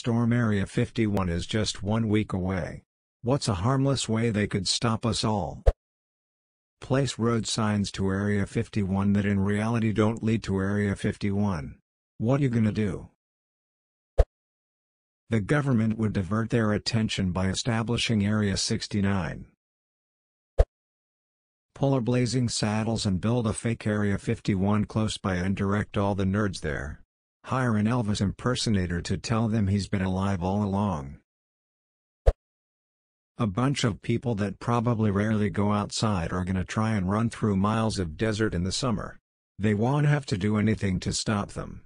storm Area 51 is just 1 week away. What's a harmless way they could stop us all? Place road signs to Area 51 that in reality don't lead to Area 51. What you gonna do? The government would divert their attention by establishing Area 69. Pull a Blazing Saddles and build a fake Area 51 close by and direct all the nerds there. Hire an Elvis impersonator to tell them he's been alive all along. A bunch of people that probably rarely go outside are gonna try and run through miles of desert in the summer. They won't have to do anything to stop them.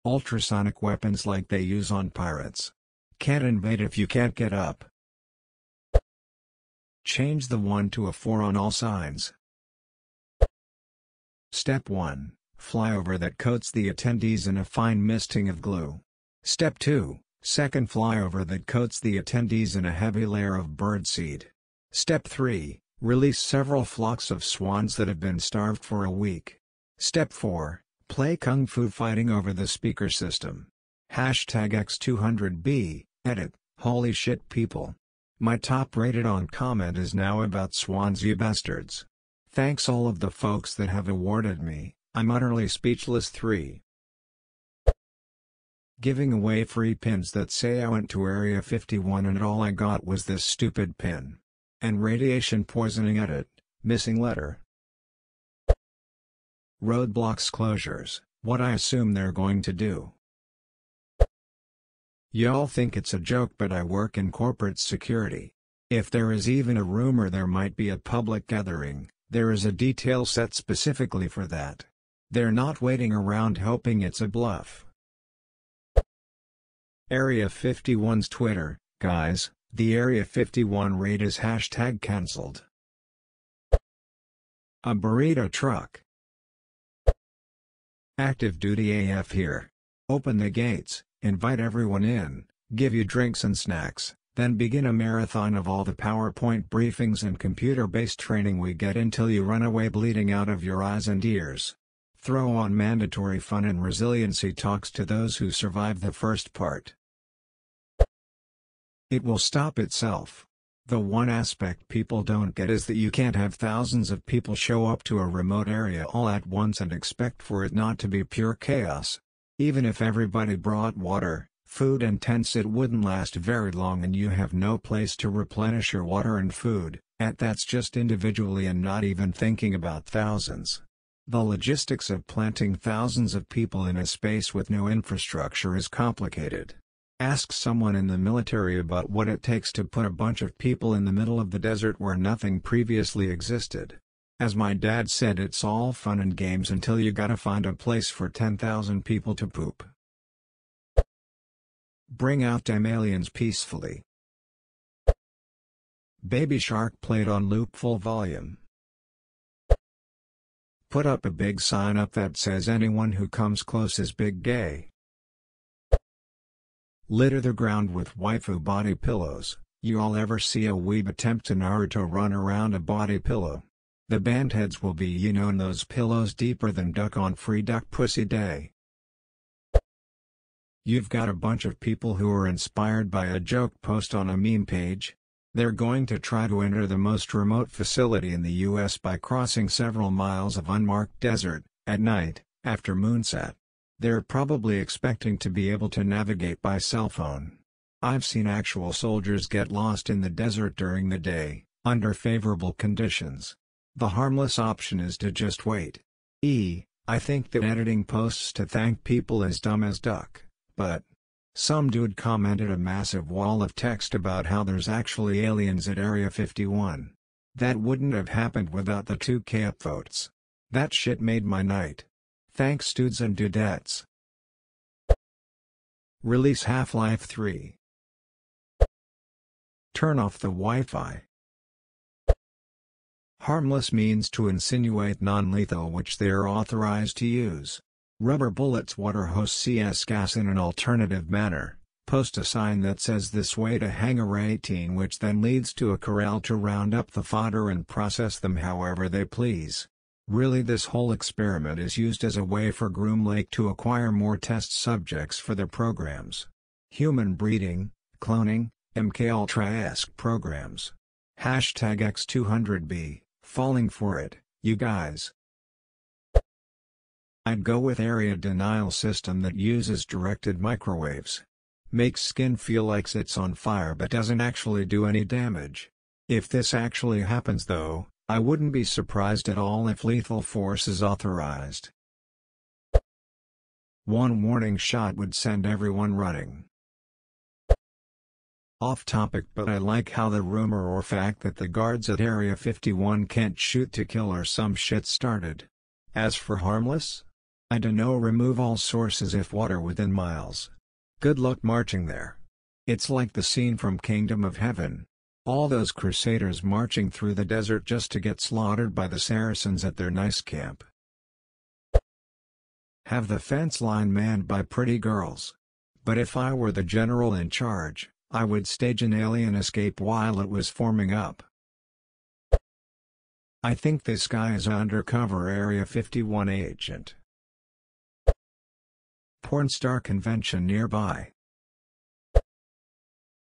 Ultrasonic weapons like they use on pirates. Can't invade if you can't get up. Change the 1 to a 4 on all signs. Step 1. Flyover that coats the attendees in a fine misting of glue. Step 2. Second flyover that coats the attendees in a heavy layer of birdseed. Step 3. Release several flocks of swans that have been starved for a week. Step 4. Play kung fu fighting over the speaker system. #X200B, edit, holy shit people. My top rated on comment is now about swans, you bastards. Thanks all of the folks that have awarded me, I'm utterly speechless. 3. Giving away free pins that say I went to Area 51 and all I got was this stupid pin. And radiation poisoning, edit, missing letter. Roadblocks closures, what I assume they're going to do. Y'all think it's a joke, but I work in corporate security. If there is even a rumor there might be a public gathering, there is a detail set specifically for that. They're not waiting around hoping it's a bluff. Area 51's Twitter, guys, the Area 51 raid is #cancelled. A burrito truck. Active duty AF here. Open the gates, invite everyone in, give you drinks and snacks, then begin a marathon of all the PowerPoint briefings and computer-based training we get until you run away bleeding out of your eyes and ears. Throw on mandatory fun and resiliency talks to those who survive the first part. It will stop itself. The one aspect people don't get is that you can't have thousands of people show up to a remote area all at once and expect for it not to be pure chaos. Even if everybody brought water, food and tents, it wouldn't last very long and you have no place to replenish your water and food, and that's just individually and not even thinking about thousands. The logistics of planting thousands of people in a space with no infrastructure is complicated. Ask someone in the military about what it takes to put a bunch of people in the middle of the desert where nothing previously existed. As my dad said, it's all fun and games until you gotta find a place for 10,000 people to poop. Bring out them aliens peacefully. Baby Shark played on loop full volume. Put up a big sign up that says anyone who comes close is big gay. Litter the ground with waifu body pillows. You all ever see a weeb attempt to Naruto run around a body pillow? The bandheads will be in those pillows deeper than duck on free duck pussy day. You've got a bunch of people who are inspired by a joke post on a meme page. They're going to try to enter the most remote facility in the US by crossing several miles of unmarked desert, at night, after moonset. They're probably expecting to be able to navigate by cell phone. I've seen actual soldiers get lost in the desert during the day, under favorable conditions. The harmless option is to just wait. I think that editing posts to thank people is dumb as duck, but some dude commented a massive wall of text about how there's actually aliens at Area 51. That wouldn't have happened without the 2K upvotes. That shit made my night. Thanks dudes and dudettes. Release Half-Life 3. Turn off the Wi-Fi. Harmless means to insinuate non-lethal, which they are authorized to use. Rubber bullets, water hose, CS gas in an alternative manner. Post a sign that says this way to Hangar 18, which then leads to a corral to round up the fodder and process them however they please. Really, this whole experiment is used as a way for Groom Lake to acquire more test subjects for their programs. Human breeding, cloning, MKUltra-esque programs. Hashtag X200B, falling for it, you guys. I'd go with area denial system that uses directed microwaves. Makes skin feel like it's on fire but doesn't actually do any damage. If this actually happens though, I wouldn't be surprised at all if lethal force is authorized. One warning shot would send everyone running. Off topic, but I like how the rumor or fact that the guards at Area 51 can't shoot to kill or some shit started. As for harmless? I dunno, remove all sources if water within miles. Good luck marching there. It's like the scene from Kingdom of Heaven. All those crusaders marching through the desert just to get slaughtered by the Saracens at their nice camp. Have the fence line manned by pretty girls. But if I were the general in charge, I would stage an alien escape while it was forming up. I think this guy is an undercover Area 51 agent. Porn star convention nearby.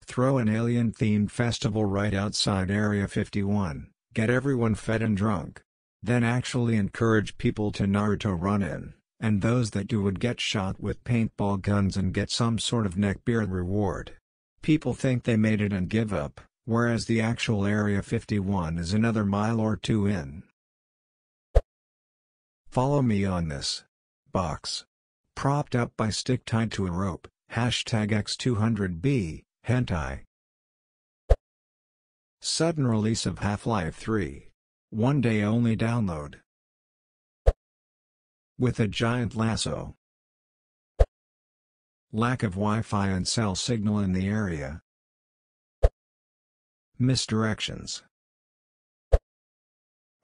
Throw an alien-themed festival right outside Area 51, get everyone fed and drunk. Then actually encourage people to Naruto run in, and those that do would get shot with paintball guns and get some sort of neckbeard reward. People think they made it and give up, whereas the actual Area 51 is another mile or two in. Follow me on this. Box. Propped up by stick tied to a rope, hashtag X200B, hentai. Sudden release of Half-Life 3. One day only download. With a giant lasso. Lack of Wi-Fi and cell signal in the area. Misdirections.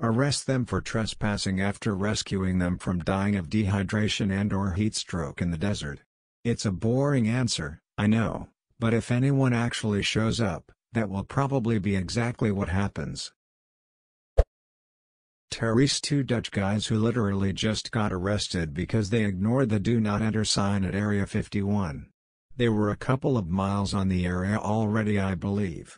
Arrest them for trespassing after rescuing them from dying of dehydration and/or heat stroke in the desert. It's a boring answer, I know, but if anyone actually shows up, that will probably be exactly what happens. Terrorists, two Dutch guys who literally just got arrested because they ignored the Do Not Enter sign at Area 51. They were a couple of miles on the area already, I believe.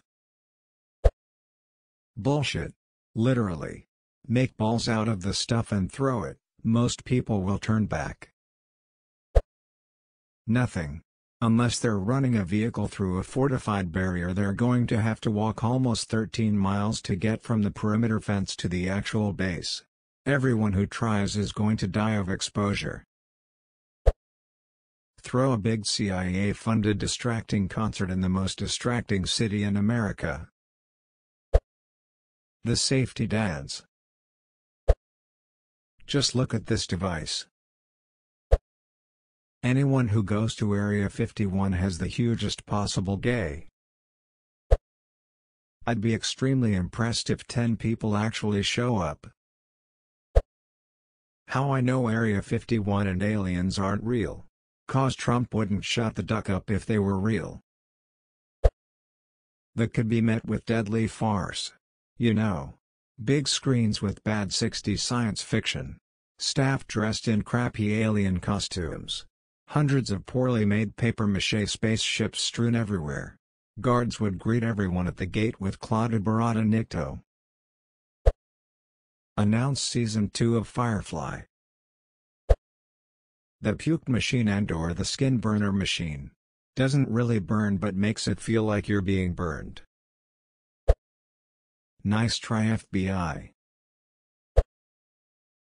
Bullshit. Literally. Make balls out of the stuff and throw it, most people will turn back. Nothing. Unless they're running a vehicle through a fortified barrier, they're going to have to walk almost 13 miles to get from the perimeter fence to the actual base. Everyone who tries is going to die of exposure. Throw a big CIA-funded distracting concert in the most distracting city in America. The safety dance. Just look at this device. Anyone who goes to Area 51 has the hugest possible gay. I'd be extremely impressed if 10 people actually show up. How I know Area 51 and aliens aren't real. 'Cause Trump wouldn't shut the duck up if they were real. That could be met with deadly farce. You know. Big screens with bad 60s science fiction. Staff dressed in crappy alien costumes. Hundreds of poorly made papier-mâché spaceships strewn everywhere. Guards would greet everyone at the gate with Claude Barada Nicto. Announce Season 2 of Firefly. The puke machine and/or the skin burner machine. Doesn't really burn but makes it feel like you're being burned. Nice try, FBI.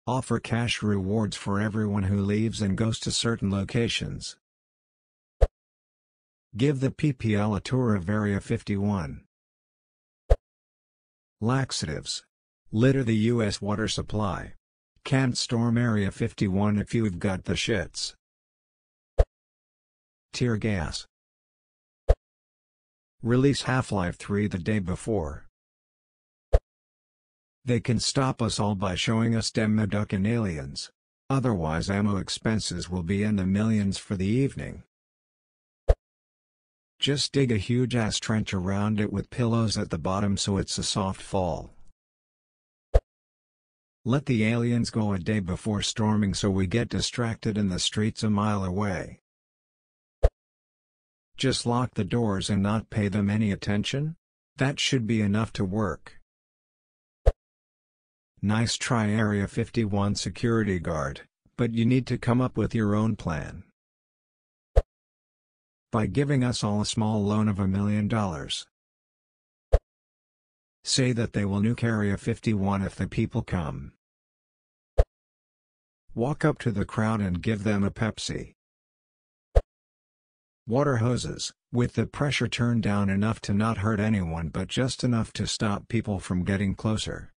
Offer cash rewards for everyone who leaves and goes to certain locations. Give the PPL a tour of Area 51. Laxatives. Litter the U.S. water supply. Can't storm Area 51 if you've got the shits. Tear gas. Release Half-Life 3 the day before. They can stop us all by showing us Demoduckin aliens. Otherwise ammo expenses will be in the millions for the evening. Just dig a huge ass trench around it with pillows at the bottom so it's a soft fall. Let the aliens go a day before storming so we get distracted in the streets a mile away. Just lock the doors and not pay them any attention? That should be enough to work. Nice try, Area 51 security guard, but you need to come up with your own plan. By giving us all a small loan of $1 million. Say that they will nuke Area 51 if the people come. Walk up to the crowd and give them a Pepsi. Water hoses, with the pressure turned down enough to not hurt anyone but just enough to stop people from getting closer.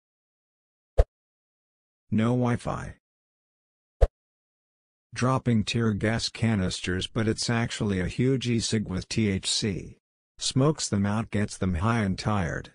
No Wi-Fi. Dropping tear gas canisters, but it's actually a huge e-cig with THC. Smokes them out, gets them high and tired.